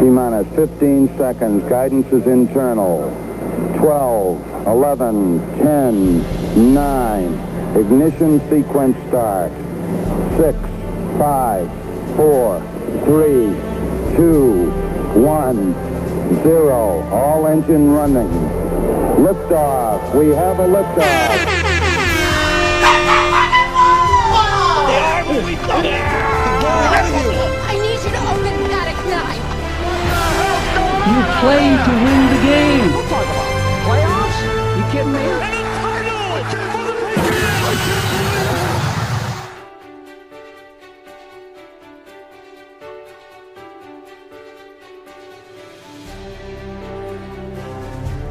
T-minus 15 seconds. Guidance is internal. 12, 11, 10, 9. Ignition sequence start. 6, 5, 4, 3, 2, 1, 0. All engine running. Liftoff. We have a liftoff. I need you to open Paddock 9. You play to win the game. Don't talk about playoffs. You kidding me?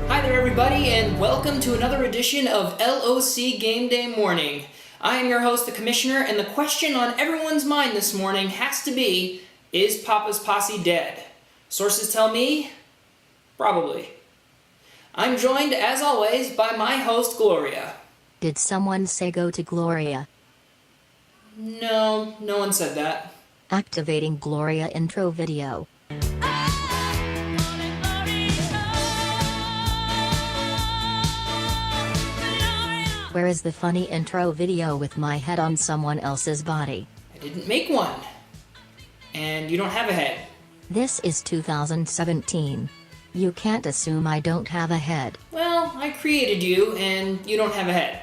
Hi there, everybody, and welcome to another edition of LOC Game Day Morning. I am your host, the Commissioner, and the question on everyone's mind this morning has to be, is Papa's posse dead? Sources tell me, probably. I'm joined, as always, by my host, Gloria. Did someone say go to Gloria? No, no one said that. Activating Gloria intro video. Where is the funny intro video with my head on someone else's body? I didn't make one. And you don't have a head. This is 2017. You can't assume I don't have a head. Well, I created you, and you don't have a head.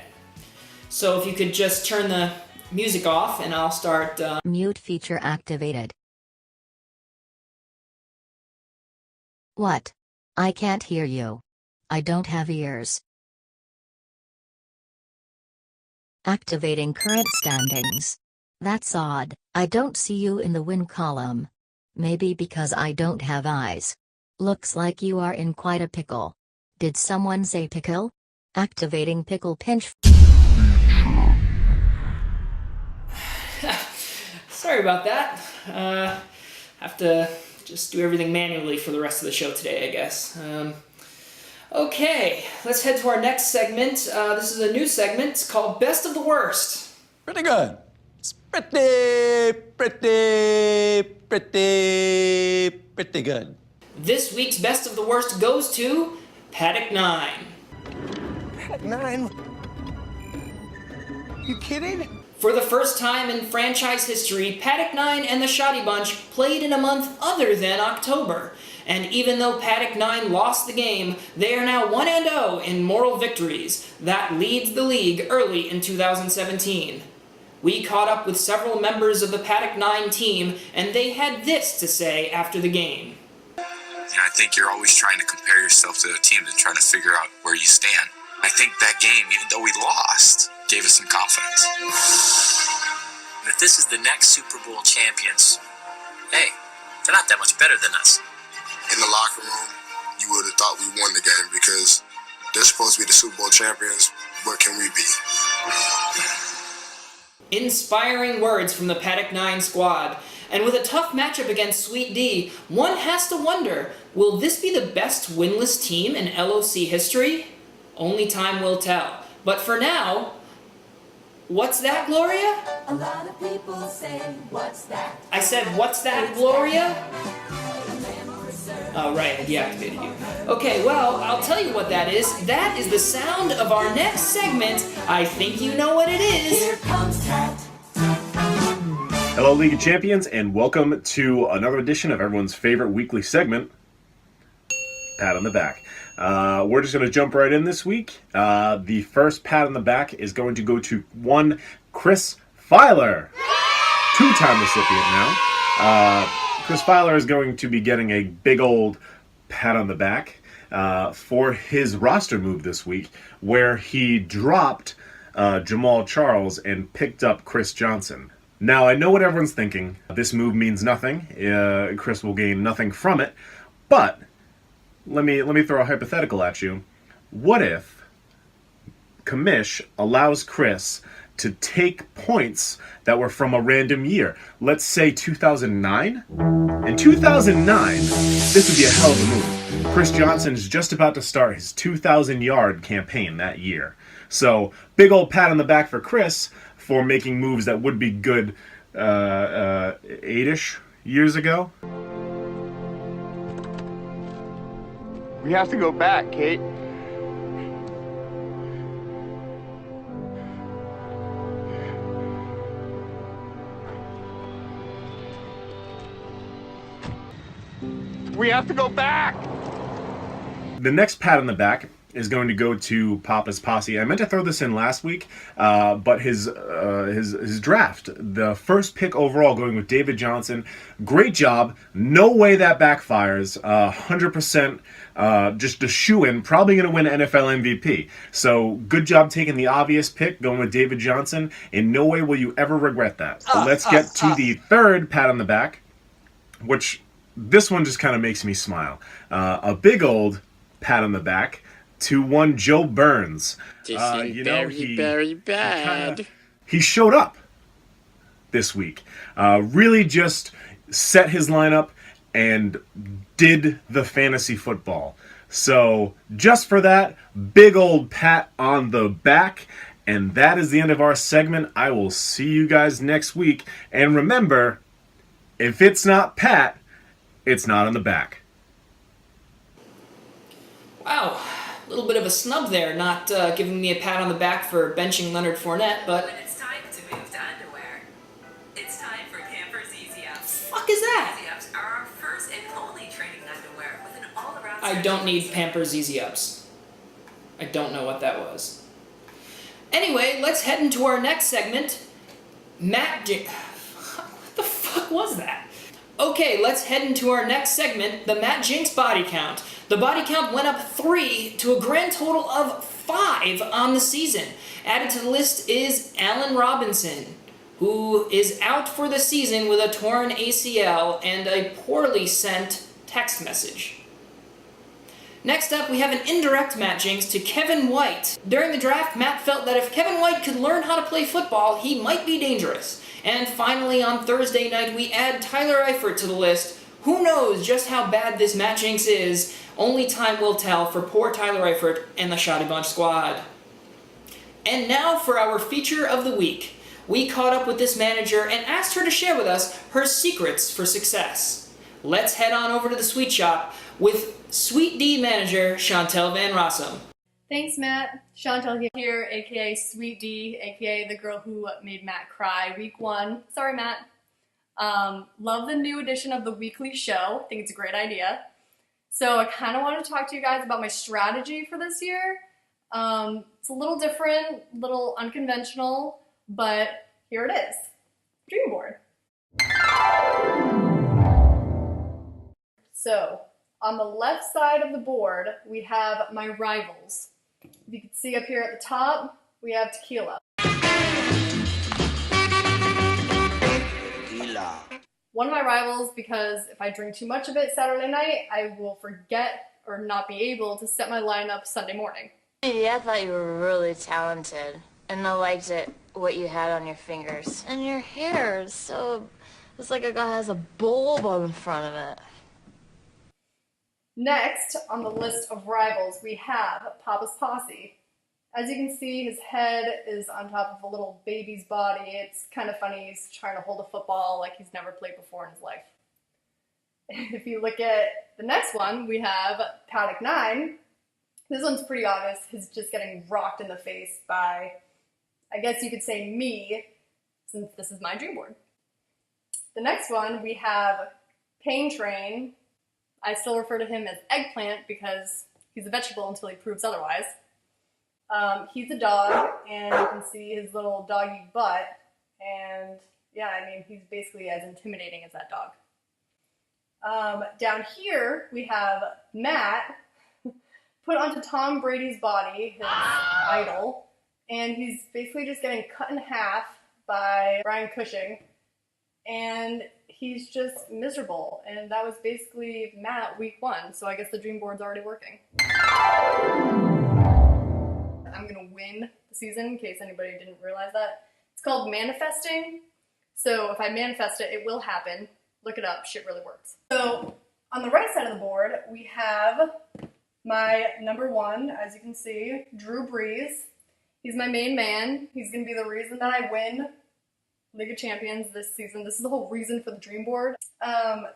So if you could just turn the music off, and I'll start, Mute feature activated. What? I can't hear you. I don't have ears. Activating current standings. That's odd, I don't see you in the win column. Maybe because I don't have eyes. Looks like you are in quite a pickle. Did someone say pickle? Activating pickle pinch. Sorry about that. Have to just do everything manually for the rest of the show today, I guess. Okay, let's head to our next segment. This is a new segment. It's called Best of the Worst. Pretty good. It's pretty good. This week's Best of the Worst goes to Paddock 9. Paddock 9? You kidding? For the first time in franchise history, Paddock 9 and the Shoddy Bunch played in a month other than October. And even though Paddock 9 lost the game, they are now 1-0 in moral victories. That leads the league early in 2017. We caught up with several members of the Paddock 9 team, and they had this to say after the game. I think you're always trying to compare yourself to the team and trying to figure out where you stand. I think that game, even though we lost, gave us some confidence. And if this is the next Super Bowl champions, hey, they're not that much better than us. In the locker room, you would have thought we won the game because they're supposed to be the Super Bowl champions. What can we be? Inspiring words from the Paddock 9 squad. And with a tough matchup against Sweet D, one has to wonder, will this be the best winless team in LOC history? Only time will tell. But for now, what's that, Gloria? A lot of people say, what's that? I said, what's that, Gloria? Oh, right, I deactivated you. Okay, well, I'll tell you what that is. That is the sound of our next segment. I think you know what it is. Here comes Cat. Hello, League of Champions, and welcome to another edition of everyone's favorite weekly segment, Pat on the Back. We're just going to jump right in this week. The first pat on the back is going to go to one Chris Filer, two-time recipient now. Chris Filer is going to be getting a big old pat on the back for his roster move this week, where he dropped Jamal Charles and picked up Chris Johnson. Now, I know what everyone's thinking. This move means nothing. Chris will gain nothing from it. But let me throw a hypothetical at you. What if Commish allows Chris to take points that were from a random year? Let's say 2009. In 2009, this would be a hell of a move. Chris Johnson is just about to start his 2,000-yard campaign that year. So, big old pat on the back for Chris for making moves that would be good 8-ish years ago. We have to go back, Kate. We have to go back! The next pat on the back is going to go to Papa's Posse. I meant to throw this in last week, but his draft, the first pick overall going with David Johnson, great job. No way that backfires. 100% just a shoo-in, probably going to win NFL MVP. So good job taking the obvious pick, going with David Johnson. In no way will you ever regret that. Let's get to the third pat on the back, which this one just kind of makes me smile. A big old pat on the back to one Joe Burns. Very bad. He showed up this week. Really just set his lineup and did the fantasy football. So just for that, big old pat on the back. And that is the end of our segment. I will see you guys next week. And remember, if it's not pat, it's not on the back. Wow, a little bit of a snub there, not giving me a pat on the back for benching Leonard Fournette, but... When it's time to move to underwear, it's time for Pampers Easy Ups. Fuck is that? Easy Ups are our first and only training underwear with an all-around... I don't need Pampers Easy Ups. I don't know what that was. Anyway, let's head into our next segment. What the fuck was that? Okay, let's head into our next segment, the Matt Jinx body count. The body count went up 3 to a grand total of 5 on the season. Added to the list is Allen Robinson, who is out for the season with a torn ACL and a poorly sent text message. Next up, we have an indirect Matt Jinx to Kevin White. During the draft, Matt felt that if Kevin White could learn how to play football, he might be dangerous. And finally, on Thursday night, we add Tyler Eifert to the list. Who knows just how bad this Matt Jinx is? Only time will tell for poor Tyler Eifert and the Shoddy Bunch squad. And now for our feature of the week. We caught up with this manager and asked her to share with us her secrets for success. Let's head on over to the sweet shop with Sweet D manager Chantel Van Rossum. Thanks, Matt. Chantel here, aka Sweet D, aka the girl who made Matt cry week 1. Sorry, Matt. Love the new edition of the weekly show. Think it's a great idea. So I kind of want to talk to you guys about my strategy for this year. It's a little different, a little unconventional, but here it is. Dream board. So on the left side of the board, we have my rivals. If you can see up here at the top, we have tequila. One of my rivals, because if I drink too much of it Saturday night, I will forget or not be able to set my lineup Sunday morning. Yeah, I thought you were really talented, and I liked what you had on your fingers. And your hair is so, it's like a guy has a bulb on the front of it. Next on the list of rivals, we have Papa's Posse. As you can see, his head is on top of a little baby's body. It's kind of funny. He's trying to hold a football like he's never played before in his life. If you look at the next one, we have Paddock 9. This one's pretty obvious. He's just getting rocked in the face by, I guess you could say, me, since this is my dream board. The next one, we have Pain Train. I still refer to him as Eggplant because he's a vegetable until he proves otherwise. He's a dog, and you can see his little doggy butt, and yeah, I mean, he's basically as intimidating as that dog. Down here, we have Matt, put onto Tom Brady's body, his idol, and he's basically just getting cut in half by Brian Cushing, and he's just miserable, and that was basically Matt week 1, so I guess the dream board's already working. I'm gonna win the season, in case anybody didn't realize that. It's called manifesting. So if I manifest it, it will happen. Look it up, shit really works. So on the right side of the board, we have my number 1, as you can see, Drew Brees. He's my main man. He's gonna be the reason that I win League of Champions this season. This is the whole reason for the dream board.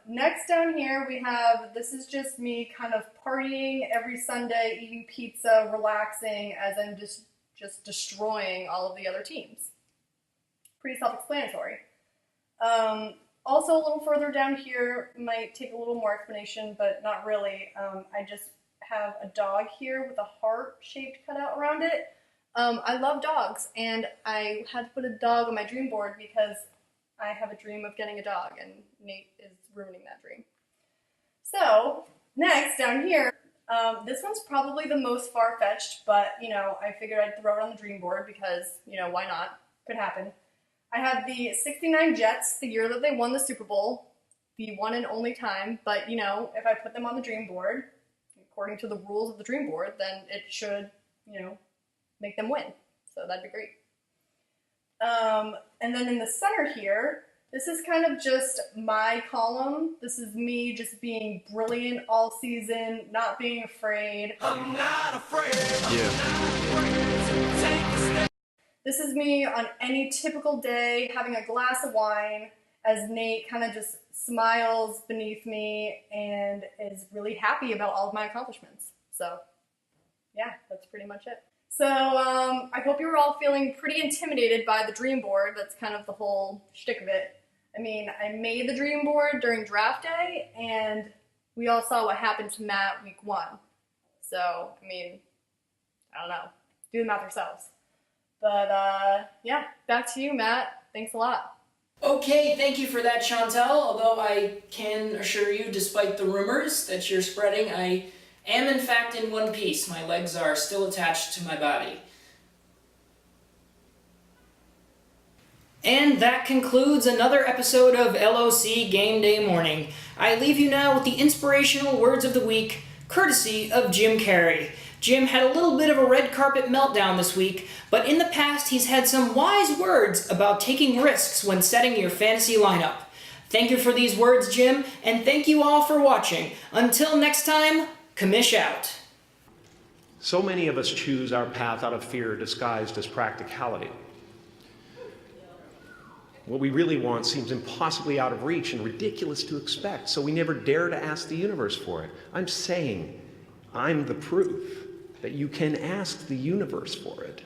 Next down here we have, this is just me kind of partying every Sunday, eating pizza, relaxing as I'm just destroying all of the other teams. Pretty self-explanatory. Also a little further down here might take a little more explanation, but not really. I just have a dog here with a heart-shaped cutout around it. I love dogs, and I had to put a dog on my dream board because I have a dream of getting a dog, and Nate is ruining that dream. So, next, down here, this one's probably the most far-fetched, but, you know, I figured I'd throw it on the dream board because, you know, why not? Could happen. I have the 69 Jets, the year that they won the Super Bowl, the one and only time, but, you know, if I put them on the dream board, according to the rules of the dream board, then it should, you know, make them win. So that'd be great. And then in the center here, this is kind of just my column. This is me just being brilliant all season, not being afraid. I'm not afraid. Yeah. This is me on any typical day, having a glass of wine, as Nate kind of just smiles beneath me and is really happy about all of my accomplishments. So, yeah, that's pretty much it. So, I hope you're all feeling pretty intimidated by the dream board. That's kind of the whole shtick of it. I mean, I made the dream board during draft day, and we all saw what happened to Matt week 1. So, I mean, I don't know. Do the math yourselves. But, yeah, back to you, Matt. Thanks a lot. Okay, thank you for that, Chantel. Although I can assure you, despite the rumors that you're spreading, I am in fact in one piece. My legs are still attached to my body. And that concludes another episode of LOC Game Day Morning. I leave you now with the inspirational words of the week, courtesy of Jim Carrey. Jim had a little bit of a red carpet meltdown this week, but in the past he's had some wise words about taking risks when setting your fantasy lineup. Thank you for these words, Jim, and thank you all for watching. Until next time, commish out. So many of us choose our path out of fear disguised as practicality. What we really want seems impossibly out of reach and ridiculous to expect, so we never dare to ask the universe for it. I'm saying I'm the proof that you can ask the universe for it.